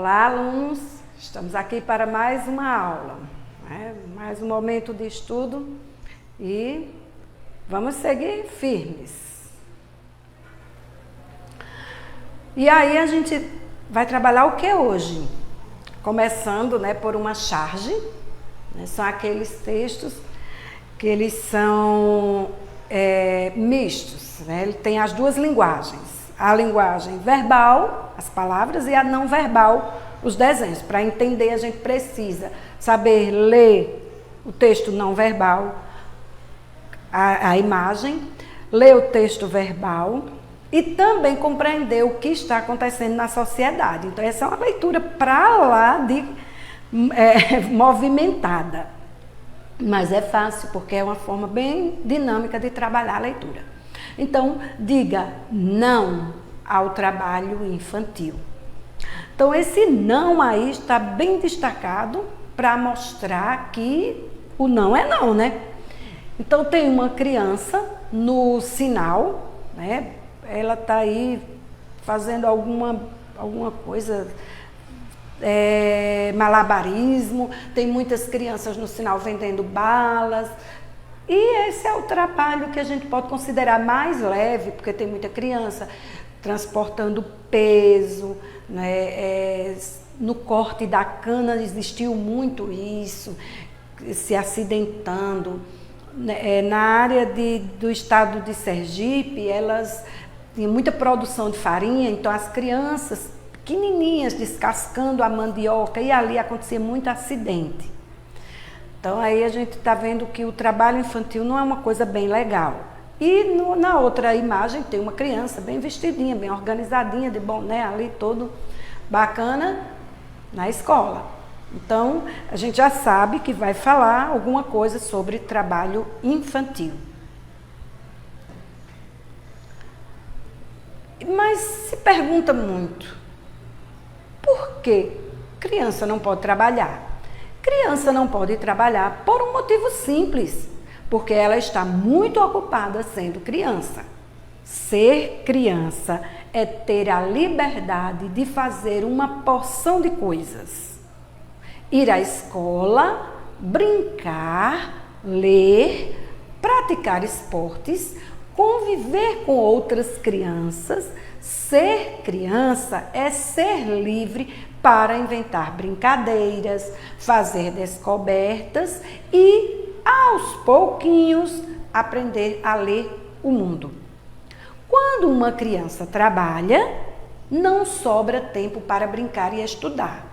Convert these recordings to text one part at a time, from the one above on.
Olá, alunos! Estamos aqui para mais uma aula, né? Mais um momento de estudo e vamos seguir firmes. E aí a gente vai trabalhar o que hoje? Começando, né, por uma charge, né? São aqueles textos que eles são mistos, né? Ele tem as duas linguagens. A linguagem verbal, as palavras, e a não verbal, os desenhos. Para entender, a gente precisa saber ler o texto não verbal, a imagem, ler o texto verbal e também compreender o que está acontecendo na sociedade. Então, essa é uma leitura para lá de movimentada. Mas é fácil, porque é uma forma bem dinâmica de trabalhar a leitura. Então, diga não ao trabalho infantil. Então, esse não aí está bem destacado para mostrar que o não é não, né? Então, tem uma criança no sinal, né? Ela está aí fazendo alguma coisa, malabarismo, tem muitas crianças no sinal vendendo balas. E esse é o trabalho que a gente pode considerar mais leve, porque tem muita criança transportando peso, né? No corte da cana existiu muito isso, se acidentando. Na área do estado de Sergipe, elas tinham muita produção de farinha, então as crianças pequenininhas descascando a mandioca, e ali acontecia muito acidente. Então, aí a gente está vendo que o trabalho infantil não é uma coisa bem legal. E na outra imagem tem uma criança bem vestidinha, bem organizadinha, de boné ali, todo bacana, na escola. Então, a gente já sabe que vai falar alguma coisa sobre trabalho infantil. Mas se pergunta muito, por que criança não pode trabalhar? Criança não pode trabalhar por um motivo simples, porque ela está muito ocupada sendo criança. Ser criança é ter a liberdade de fazer uma porção de coisas. Ir à escola, brincar, ler, praticar esportes, conviver com outras crianças. Ser criança é ser livre para inventar brincadeiras, fazer descobertas e, aos pouquinhos, aprender a ler o mundo. Quando uma criança trabalha, não sobra tempo para brincar e estudar.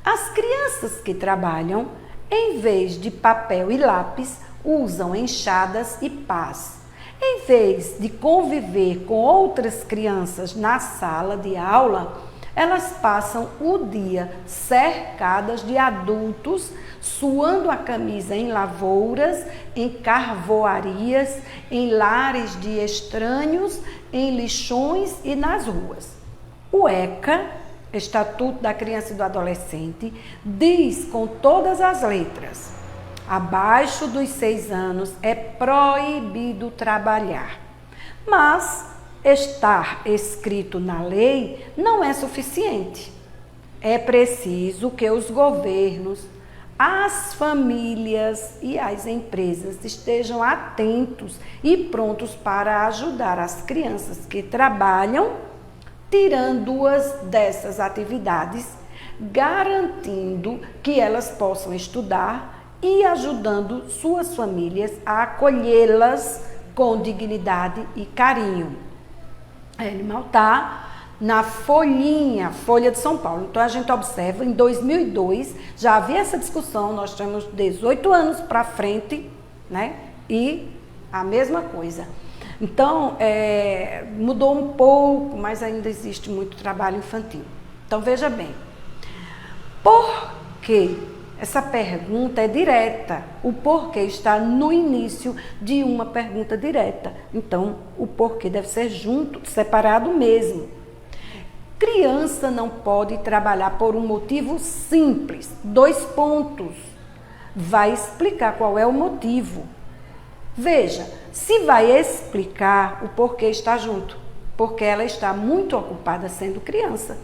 As crianças que trabalham, em vez de papel e lápis, usam enxadas e pás. Em vez de conviver com outras crianças na sala de aula, elas passam o dia cercadas de adultos, suando a camisa em lavouras, em carvoarias, em lares de estranhos, em lixões e nas ruas. O ECA, Estatuto da Criança e do Adolescente, diz com todas as letras: abaixo dos 6 anos é proibido trabalhar. Mas estar escrito na lei não é suficiente. É preciso que os governos, as famílias e as empresas estejam atentos e prontos para ajudar as crianças que trabalham, tirando-as dessas atividades, garantindo que elas possam estudar e ajudando suas famílias a acolhê-las com dignidade e carinho. Animal está na Folha de São Paulo. Então, a gente observa, em 2002, já havia essa discussão, nós temos 18 anos para frente, né? E a mesma coisa. Então, mudou um pouco, mas ainda existe muito trabalho infantil. Então, veja bem, por que? Essa pergunta é direta. O porquê está no início de uma pergunta direta. Então, o porquê deve ser junto, separado mesmo. Criança não pode trabalhar por um motivo simples. 2 pontos. Vai explicar qual é o motivo. Veja, se vai explicar, o porquê está junto. Porque ela está muito ocupada sendo criança.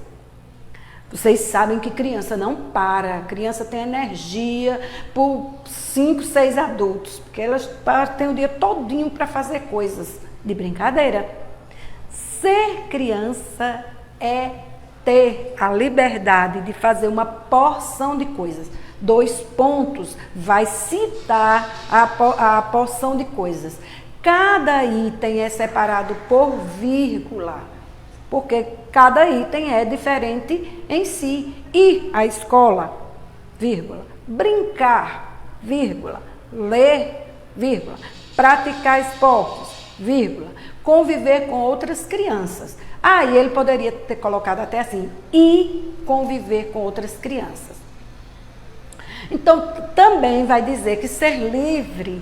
Vocês sabem que criança não para, criança tem energia por 5, 6 adultos, porque elas têm o dia todinho para fazer coisas de brincadeira. Ser criança é ter a liberdade de fazer uma porção de coisas. 2 pontos vai citar a porção de coisas. Cada item é separado por vírgula, porque cada item é diferente em si. Ir à escola, vírgula. Brincar, vírgula. Ler, vírgula. Praticar esportes, vírgula. Conviver com outras crianças. E ele poderia ter colocado até assim, e conviver com outras crianças. Então, também vai dizer que ser livre,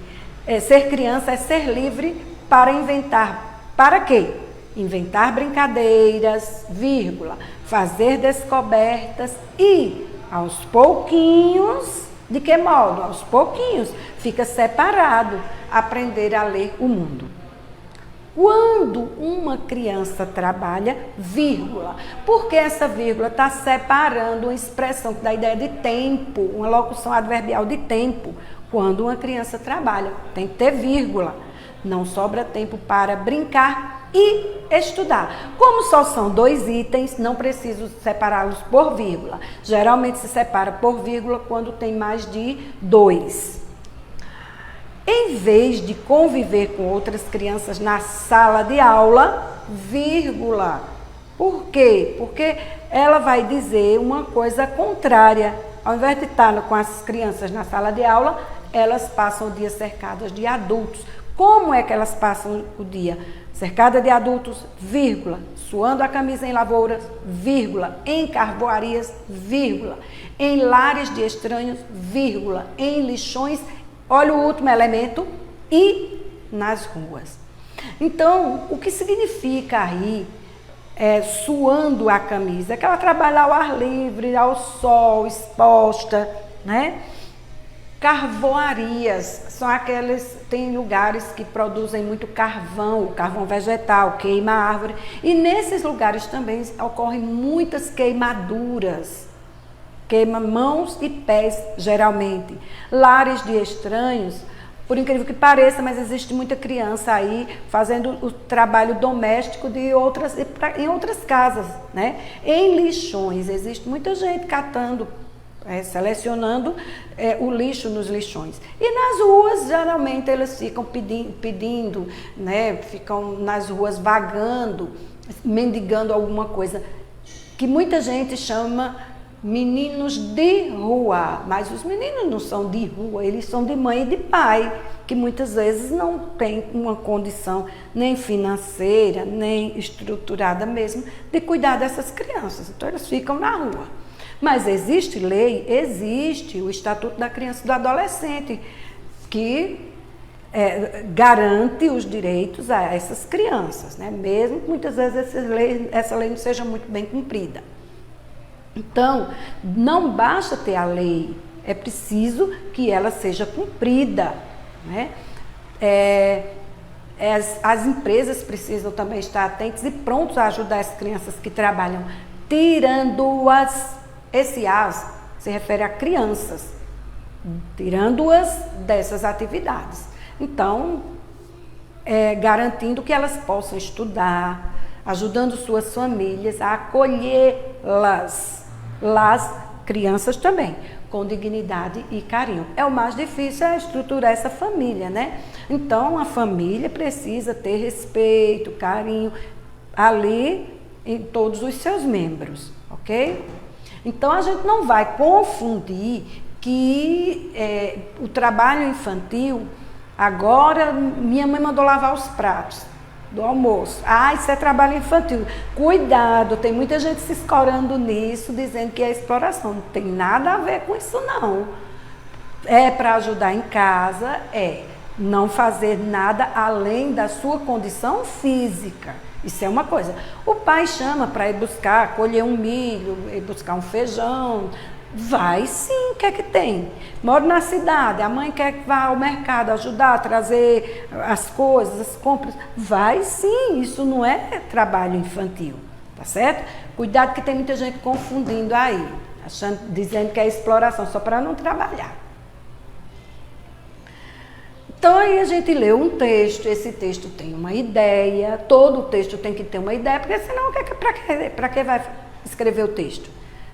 ser criança é ser livre para inventar. Para quê? Inventar brincadeiras, vírgula, fazer descobertas e, aos pouquinhos, de que modo? Aos pouquinhos, fica separado, aprender a ler o mundo. Quando uma criança trabalha, vírgula, porque essa vírgula está separando uma expressão que dá ideia de tempo, uma locução adverbial de tempo. Quando uma criança trabalha, tem que ter vírgula. Não sobra tempo para brincar e estudar. Como só são 2 itens, não preciso separá-los por vírgula. Geralmente se separa por vírgula quando tem mais de 2. Em vez de conviver com outras crianças na sala de aula, vírgula. Por quê? Porque ela vai dizer uma coisa contrária. Ao invés de estar com as crianças na sala de aula, elas passam o dia cercadas de adultos. Como é que elas passam o dia? Cercada de adultos, vírgula. Suando a camisa em lavouras, vírgula. Em carvoarias, vírgula. Em lares de estranhos, vírgula. Em lixões, olha o último elemento, e nas ruas. Então, o que significa aí suando a camisa? É que ela trabalha ao ar livre, ao sol, exposta, né? Carvoarias, são aqueles, tem lugares que produzem muito carvão, carvão vegetal, queima a árvore. E nesses lugares também ocorrem muitas queimaduras. Queima mãos e pés, geralmente. Lares de estranhos, por incrível que pareça, mas existe muita criança aí fazendo o trabalho doméstico em outras casas, né? Em lixões, existe muita gente catando, selecionando o lixo nos lixões. E nas ruas, geralmente, eles ficam pedindo, né? Ficam nas ruas vagando, mendigando alguma coisa, que muita gente chama meninos de rua, mas os meninos não são de rua, eles são de mãe e de pai, que muitas vezes não tem uma condição nem financeira, nem estruturada mesmo, de cuidar dessas crianças. Então, eles ficam na rua. Mas existe lei, existe o Estatuto da Criança e do Adolescente, que garante os direitos a essas crianças, né? Mesmo que muitas vezes essa lei não seja muito bem cumprida. Então, não basta ter a lei, é preciso que ela seja cumprida, né? As empresas precisam também estar atentas e prontos a ajudar as crianças que trabalham, tirando-as, esse as se refere a crianças, tirando-as dessas atividades. Então, garantindo que elas possam estudar, ajudando suas famílias a acolhê-las, as crianças também, com dignidade e carinho. O mais difícil é estruturar essa família, né? Então, a família precisa ter respeito, carinho, ali em todos os seus membros, ok? Então, a gente não vai confundir que o trabalho infantil, agora minha mãe mandou lavar os pratos do almoço. Isso é trabalho infantil. Cuidado, tem muita gente se escorando nisso, dizendo que é exploração. Não tem nada a ver com isso, não. É para ajudar em casa, não fazer nada além da sua condição física. Isso é uma coisa. O pai chama para ir buscar, colher um milho, ir buscar um feijão. Vai sim, o que é que tem? Moro na cidade, a mãe quer que vá ao mercado ajudar a trazer as coisas, as compras. Vai sim, isso não é trabalho infantil, tá certo? Cuidado que tem muita gente confundindo aí, dizendo que é exploração, só para não trabalhar. Então aí a gente lê um texto, esse texto tem uma ideia, todo o texto tem que ter uma ideia, porque senão para que vai escrever o texto?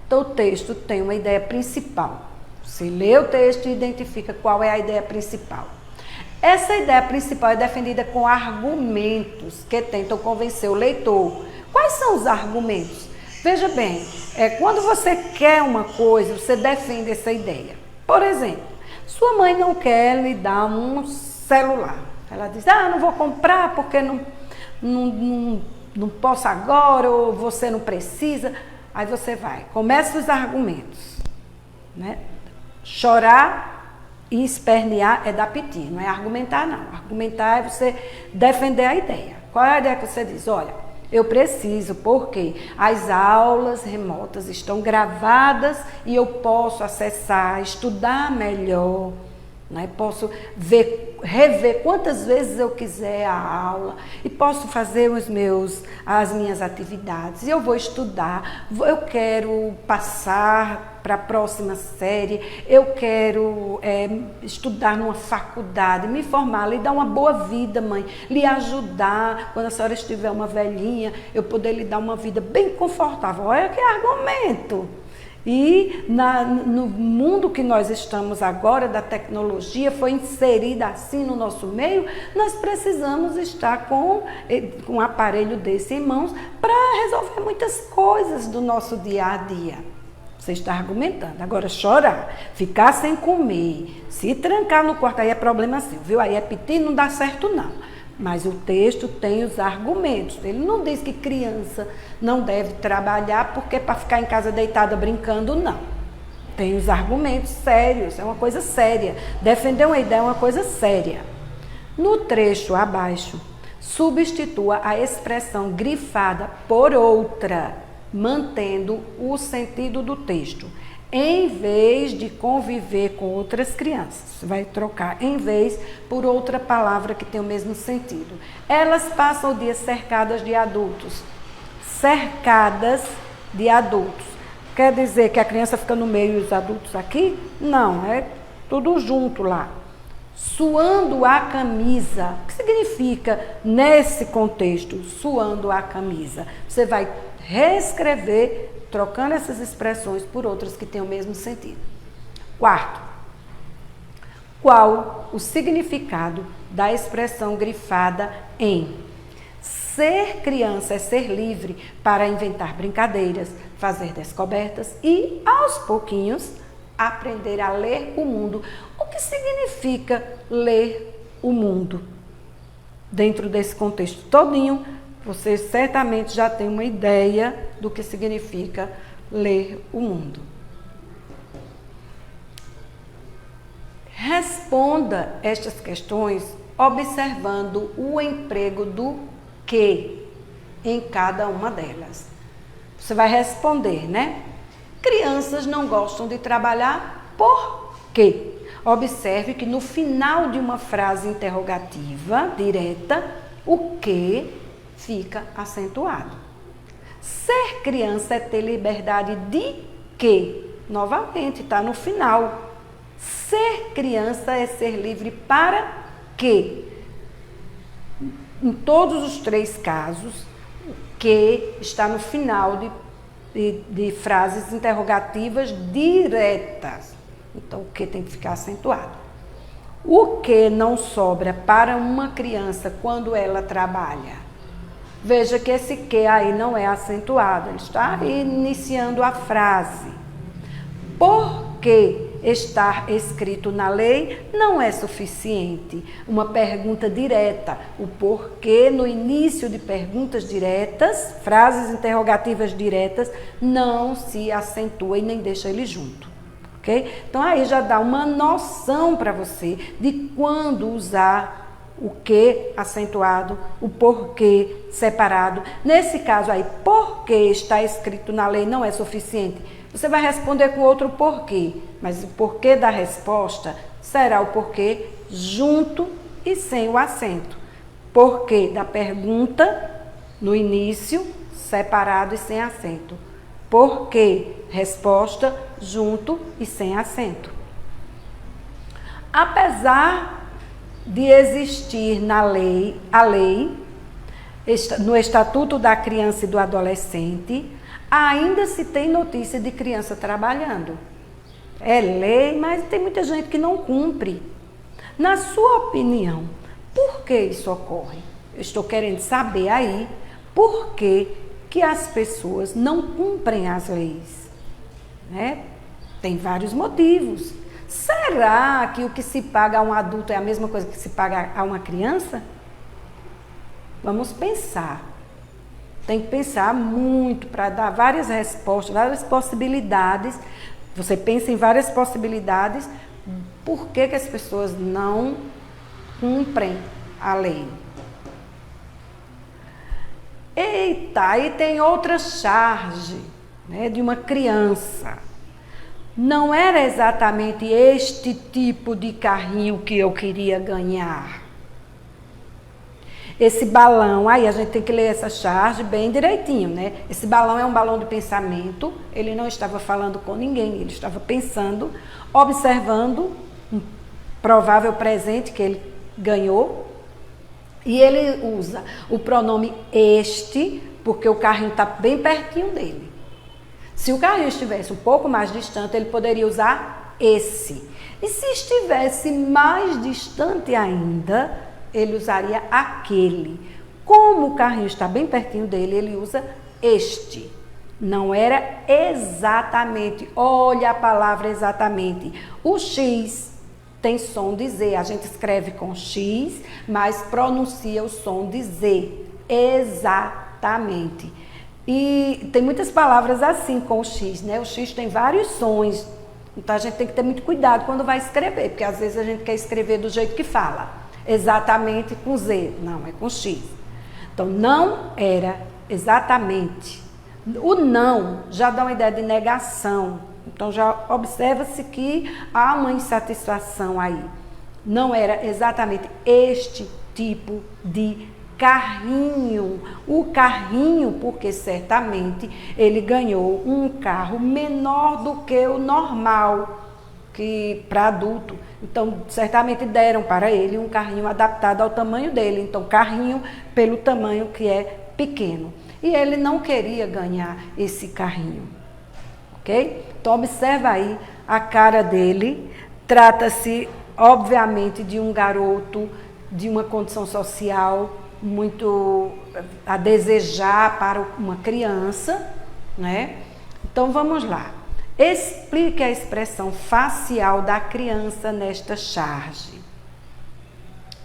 Então o texto tem uma ideia principal. Você lê o texto e identifica qual é a ideia principal. Essa ideia principal é defendida com argumentos que tentam convencer o leitor. Quais são os argumentos? Veja bem, quando você quer uma coisa, você defende essa ideia. Por exemplo, sua mãe não quer lhe dar um celular. Ela diz, não vou comprar porque não posso agora, ou você não precisa. Aí você vai, começa os argumentos, né? Chorar e espernear é dar piti, não é argumentar não. Argumentar é você defender a ideia. Qual é a ideia que você diz? Olha, eu preciso porque as aulas remotas estão gravadas e eu posso acessar, estudar melhor, né? Posso rever quantas vezes eu quiser a aula e posso fazer as minhas atividades. Eu vou estudar, eu quero passar para a próxima série, eu quero estudar numa faculdade, me formar, lhe dar uma boa vida, mãe, lhe ajudar, quando a senhora estiver uma velhinha, eu poder lhe dar uma vida bem confortável. Olha que argumento! E no mundo que nós estamos agora, da tecnologia, foi inserida assim no nosso meio, nós precisamos estar com um aparelho desse em mãos para resolver muitas coisas do nosso dia a dia. Você está argumentando. Agora, chorar, ficar sem comer, se trancar no quarto, aí é problema seu, viu? Aí é piti, não dá certo não. Mas o texto tem os argumentos. Ele não diz que criança não deve trabalhar porque é para ficar em casa deitada brincando, não. Tem os argumentos sérios, é uma coisa séria. Defender uma ideia é uma coisa séria. No trecho abaixo, substitua a expressão grifada por outra, mantendo o sentido do texto. Em vez de conviver com outras crianças, você vai trocar em vez por outra palavra que tem o mesmo sentido. Elas passam o dia cercadas de adultos. Cercadas de adultos. Quer dizer que a criança fica no meio e os adultos aqui? Não, é tudo junto lá. Suando a camisa. O que significa nesse contexto, suando a camisa? Você vai reescrever trocando essas expressões por outras que têm o mesmo sentido. Quarto, qual o significado da expressão grifada em ser criança é ser livre para inventar brincadeiras, fazer descobertas e, aos pouquinhos, aprender a ler o mundo. O que significa ler o mundo? Dentro desse contexto todinho, você certamente já tem uma ideia do que significa ler o mundo. Responda estas questões observando o emprego do que em cada uma delas. Você vai responder, né? Crianças não gostam de trabalhar por quê? Observe que no final de uma frase interrogativa direta, o que fica acentuado. Ser criança é ter liberdade de quê? Novamente, está no final. Ser criança é ser livre para quê? Em todos os três casos, o que está no final de frases interrogativas diretas. Então, o que tem que ficar acentuado. O que não sobra para uma criança quando ela trabalha? Veja que esse que aí não é acentuado, ele está iniciando a frase. Por que estar escrito na lei não é suficiente? Uma pergunta direta. O porquê no início de perguntas diretas, frases interrogativas diretas, não se acentua e nem deixa ele junto. Ok? Então aí já dá uma noção para você de quando usar o que acentuado, o porquê separado. Nesse caso aí, porquê está escrito na lei não é suficiente. Você vai responder com outro porquê, mas o porquê da resposta será o porquê junto e sem o acento. Porquê da pergunta no início, separado e sem acento. Por quê? Resposta junto e sem acento. Apesar de existir na lei, no Estatuto da Criança e do Adolescente, ainda se tem notícia de criança trabalhando. É lei, mas tem muita gente que não cumpre. Na sua opinião, por que isso ocorre? Eu estou querendo saber aí por que as pessoas não cumprem as leis. Né? Tem vários motivos. Será que o que se paga a um adulto é a mesma coisa que se paga a uma criança? Vamos pensar. Tem que pensar muito para dar várias respostas, várias possibilidades. Você pensa em várias possibilidades. Por que as pessoas não cumprem a lei? Eita, aí tem outra charge, né, de uma criança. Não era exatamente este tipo de carrinho que eu queria ganhar. Esse balão, aí a gente tem que ler essa charge bem direitinho, né? Esse balão é um balão de pensamento, ele não estava falando com ninguém, ele estava pensando, observando um provável presente que ele ganhou, e ele usa o pronome este, porque o carrinho está bem pertinho dele. Se o carrinho estivesse um pouco mais distante, ele poderia usar esse. E se estivesse mais distante ainda, ele usaria aquele. Como o carrinho está bem pertinho dele, ele usa este. Não era exatamente, olha a palavra exatamente. O X tem som de Z, a gente escreve com X, mas pronuncia o som de Z. Exatamente. E tem muitas palavras assim com o X, né? O X tem vários sons, então a gente tem que ter muito cuidado quando vai escrever, porque às vezes a gente quer escrever do jeito que fala. Exatamente com Z, não, é com X. Então, não era exatamente. O não já dá uma ideia de negação. Então, já observa-se que há uma insatisfação aí. Não era exatamente este tipo de carrinho. O carrinho, porque certamente ele ganhou um carro menor do que o normal, que para adulto. Então, certamente deram para ele um carrinho adaptado ao tamanho dele. Então, carrinho pelo tamanho que é pequeno. E ele não queria ganhar esse carrinho. Ok? Então, observa aí a cara dele. Trata-se, obviamente, de um garoto de uma condição social muito a desejar para uma criança, né? Então, vamos lá. Explique a expressão facial da criança nesta charge.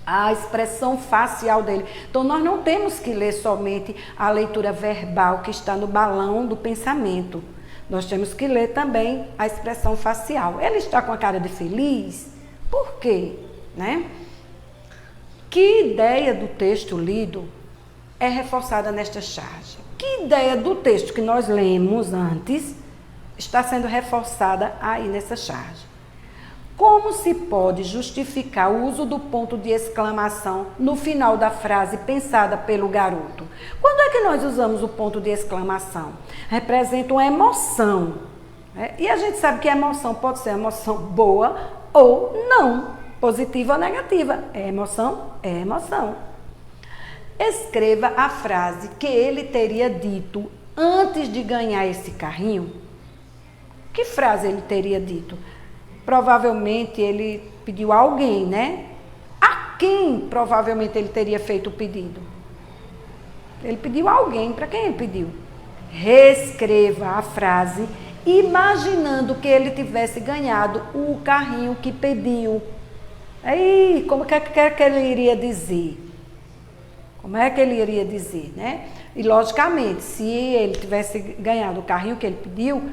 A expressão facial dele. Então, nós não temos que ler somente a leitura verbal que está no balão do pensamento. Nós temos que ler também a expressão facial. Ele está com a cara de feliz? Por quê? Né? Que ideia do texto lido é reforçada nesta charge? Que ideia do texto que nós lemos antes está sendo reforçada aí nessa charge? Como se pode justificar o uso do ponto de exclamação no final da frase pensada pelo garoto? Quando é que nós usamos o ponto de exclamação? Representa uma emoção, né? E a gente sabe que a emoção pode ser emoção boa ou não, positiva ou negativa. É emoção? É emoção. Escreva a frase que ele teria dito antes de ganhar esse carrinho. Que frase ele teria dito? Provavelmente ele pediu a alguém, né? A quem provavelmente ele teria feito o pedido? Ele pediu a alguém. Para quem ele pediu? Reescreva a frase imaginando que ele tivesse ganhado o carrinho que pediu. Aí, como é que ele iria dizer? Como é que ele iria dizer, né? E, logicamente, se ele tivesse ganhado o carrinho que ele pediu,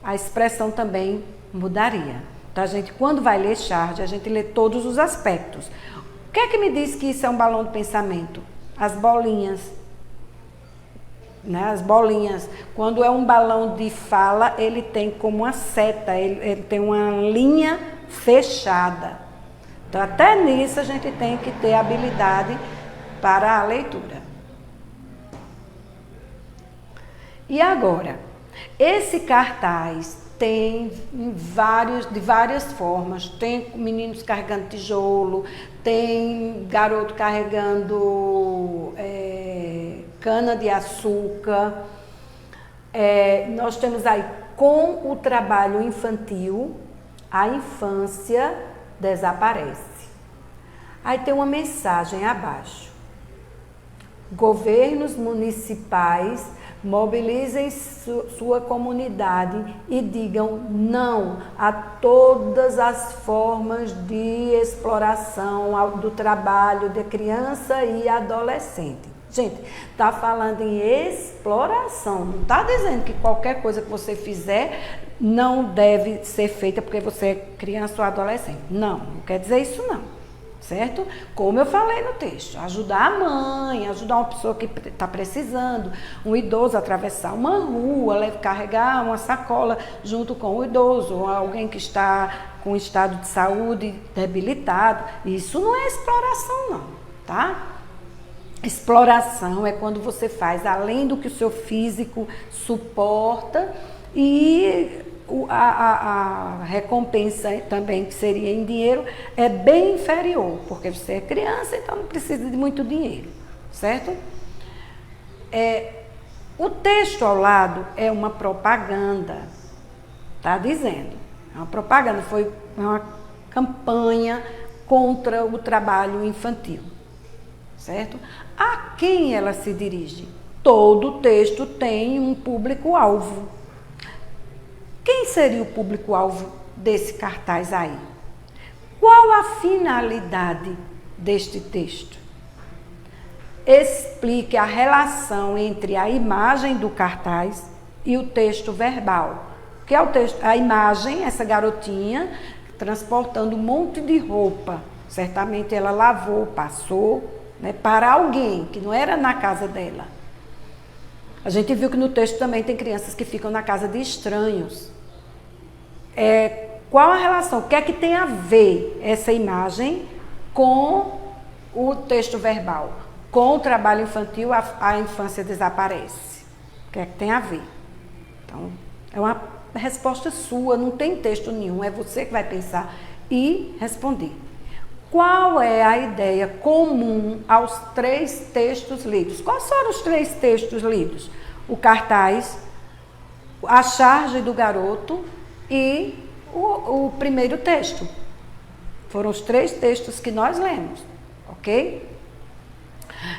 a expressão também mudaria. Então, a gente, quando vai ler charge, a gente lê todos os aspectos. O que é que me diz que isso é um balão de pensamento? As bolinhas. Né? As bolinhas. Quando é um balão de fala, ele tem como uma seta, ele tem uma linha fechada. Então, até nisso, a gente tem que ter habilidade para a leitura. E agora, esse cartaz tem de várias formas. Tem meninos carregando tijolo, tem garoto carregando cana de açúcar. Nós temos aí, com o trabalho infantil, a infância desaparece. Aí tem uma mensagem abaixo. Governos municipais mobilizem sua comunidade e digam não a todas as formas de exploração do trabalho de criança e adolescente. Gente, está falando em exploração, não está dizendo que qualquer coisa que você fizer não deve ser feita porque você é criança ou adolescente. Não quer dizer isso não. Certo? Como eu falei no texto, ajudar a mãe, ajudar uma pessoa que está precisando, um idoso a atravessar uma rua, carregar uma sacola junto com o idoso, ou alguém que está com estado de saúde debilitado. Isso não é exploração não, tá? Exploração é quando você faz além do que o seu físico suporta e a recompensa também, que seria em dinheiro, é bem inferior, porque você é criança, então não precisa de muito dinheiro, certo? O texto ao lado é uma propaganda, está dizendo, é uma propaganda, foi uma campanha contra o trabalho infantil, certo? A quem ela se dirige? Todo texto tem um público-alvo. Quem seria o público-alvo desse cartaz aí? Qual a finalidade deste texto? Explique a relação entre a imagem do cartaz e o texto verbal. Que é o texto, a imagem, essa garotinha transportando um monte de roupa. Certamente ela lavou, passou, né, para alguém que não era na casa dela. A gente viu que no texto também tem crianças que ficam na casa de estranhos. Qual a relação? O que é que tem a ver essa imagem com o texto verbal? Com o trabalho infantil, a infância desaparece. O que é que tem a ver? Então, é uma resposta sua, não tem texto nenhum, é você que vai pensar e responder. Qual é a ideia comum aos 3 textos lidos? Quais foram os 3 textos lidos? O cartaz, a charge do garoto e o primeiro texto. Foram os 3 textos que nós lemos, ok?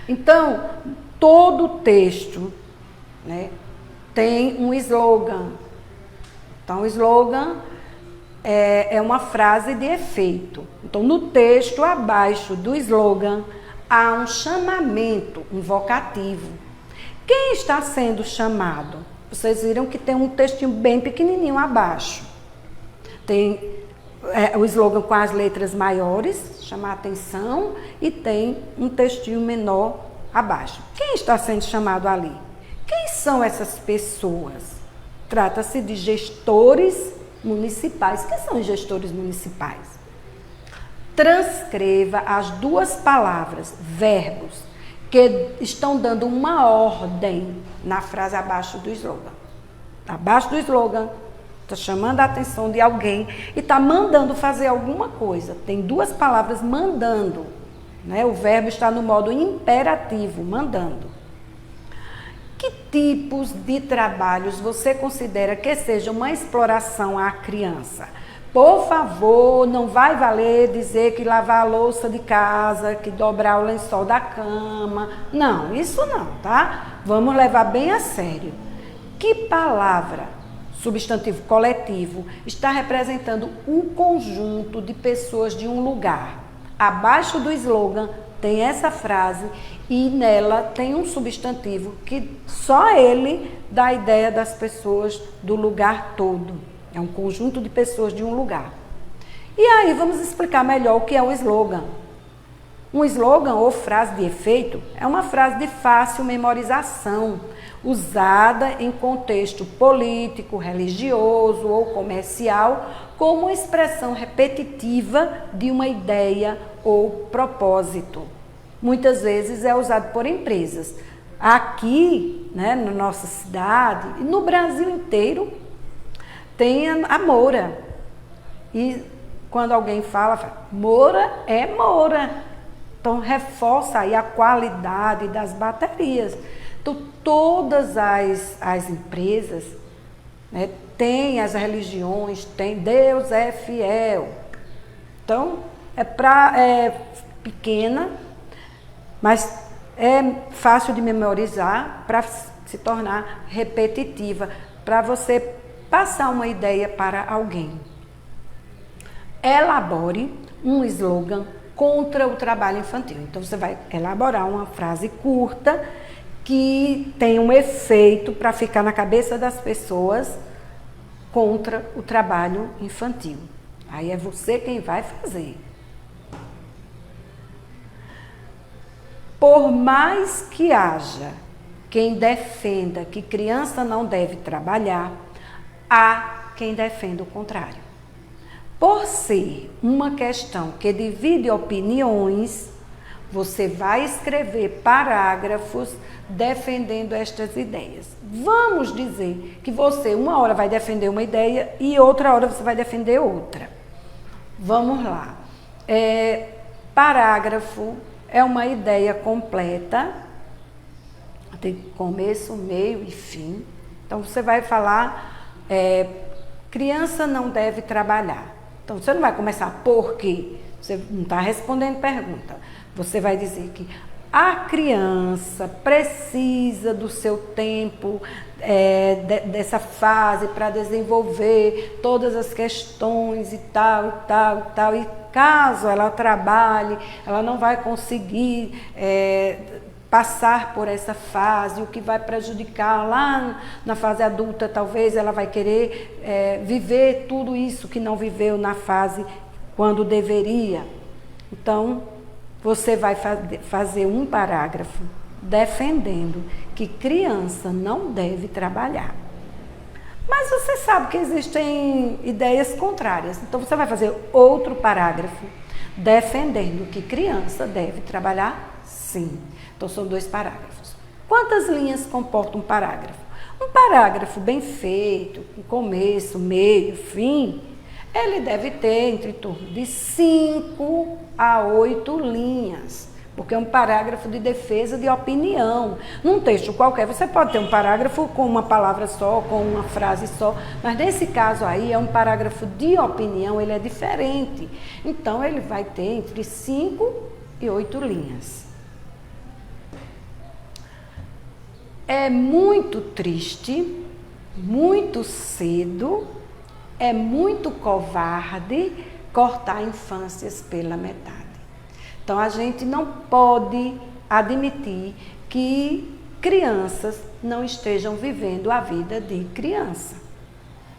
Então, todo texto, né, tem um slogan. Então, o slogan é uma frase de efeito. Então, no texto, abaixo do slogan, há um chamamento, um vocativo. Quem está sendo chamado? Vocês viram que tem um textinho bem pequenininho abaixo. Tem o slogan com as letras maiores, chamar a atenção, e tem um textinho menor abaixo. Quem está sendo chamado ali? Quem são essas pessoas? Trata-se de gestores municipais. Quem são os gestores municipais? Transcreva as 2 palavras, verbos, que estão dando uma ordem na frase abaixo do slogan. Abaixo do slogan, está chamando a atenção de alguém e está mandando fazer alguma coisa. Tem 2 palavras mandando, né? O verbo está no modo imperativo, mandando. Que tipos de trabalhos você considera que seja uma exploração à criança? Por favor, não vai valer dizer que lavar a louça de casa, que dobrar o lençol da cama. Não, isso não, tá? Vamos levar bem a sério. Que palavra, substantivo coletivo, está representando um conjunto de pessoas de um lugar? Abaixo do slogan tem essa frase e nela tem um substantivo que só ele dá a ideia das pessoas do lugar todo. É um conjunto de pessoas de um lugar. E aí vamos explicar melhor o que é o slogan. Um slogan ou frase de efeito é uma frase de fácil memorização, usada em contexto político, religioso ou comercial, como expressão repetitiva de uma ideia ou propósito. Muitas vezes é usado por empresas. Aqui, né, na nossa cidade e no Brasil inteiro, tem a Moura. E quando alguém fala, Moura é Moura. Então, reforça aí a qualidade das baterias. Então, todas as empresas, né, têm as religiões, tem Deus é fiel. Então, é pequena, mas é fácil de memorizar para se tornar repetitiva, para você passar uma ideia para alguém. Elabore um slogan contra o trabalho infantil. Então, você vai elaborar uma frase curta que tem um efeito para ficar na cabeça das pessoas contra o trabalho infantil. Aí é você quem vai fazer. Por mais que haja quem defenda que criança não deve trabalhar, há quem defenda o contrário. Por ser uma questão que divide opiniões, você vai escrever parágrafos defendendo estas ideias. Vamos dizer que você uma hora vai defender uma ideia e outra hora você vai defender outra. Vamos lá. Parágrafo é uma ideia completa, tem começo, meio e fim. Então, você vai falar, criança não deve trabalhar. Então, você não vai começar por quê? Você não está respondendo pergunta. Você vai dizer que a criança precisa do seu tempo, dessa fase para desenvolver todas as questões e tal, e tal, e tal. E caso ela trabalhe, ela não vai conseguir passar por essa fase, o que vai prejudicar lá na fase adulta, talvez ela vai querer viver tudo isso que não viveu na fase quando deveria. Então, você vai fazer um parágrafo defendendo que criança não deve trabalhar. Mas você sabe que existem ideias contrárias. Então, você vai fazer outro parágrafo defendendo que criança deve trabalhar, sim. Então, são 2 parágrafos. Quantas linhas comporta um parágrafo? Um parágrafo bem feito, com começo, meio, fim, ele deve ter entre torno de 5 a 8 linhas, porque é um parágrafo de defesa de opinião. Num texto qualquer, você pode ter um parágrafo com uma palavra só, com uma frase só, mas nesse caso aí é um parágrafo de opinião, ele é diferente. Então, ele vai ter entre 5 e 8 linhas. É muito triste, muito cedo, é muito covarde cortar infâncias pela metade. Então, a gente não pode admitir que crianças não estejam vivendo a vida de criança,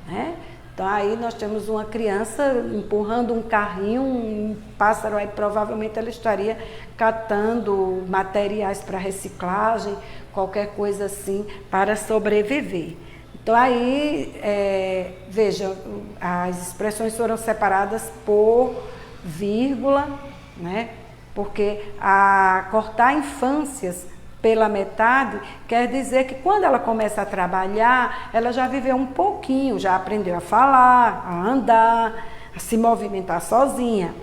né? Então, aí nós temos uma criança empurrando um carrinho, um pássaro, aí provavelmente ela estaria catando materiais para reciclagem, qualquer coisa assim, para sobreviver. Então, aí, veja, as expressões foram separadas por vírgula, né? Porque cortar infâncias pela metade quer dizer que quando ela começa a trabalhar, ela já viveu um pouquinho, já aprendeu a falar, a andar, a se movimentar sozinha.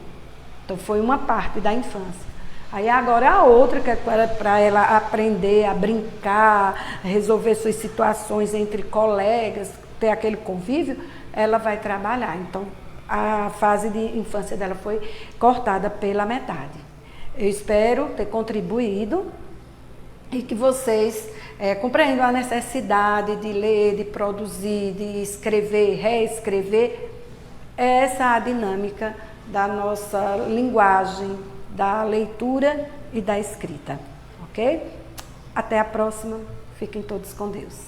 Então, foi uma parte da infância. Aí agora a outra, que é para ela aprender a brincar, a resolver suas situações entre colegas, ter aquele convívio, ela vai trabalhar. Então, a fase de infância dela foi cortada pela metade. Eu espero ter contribuído e que vocês compreendam a necessidade de ler, de produzir, de escrever, reescrever. Essa é a dinâmica da nossa linguagem, da leitura e da escrita, ok? Até a próxima. Fiquem todos com Deus.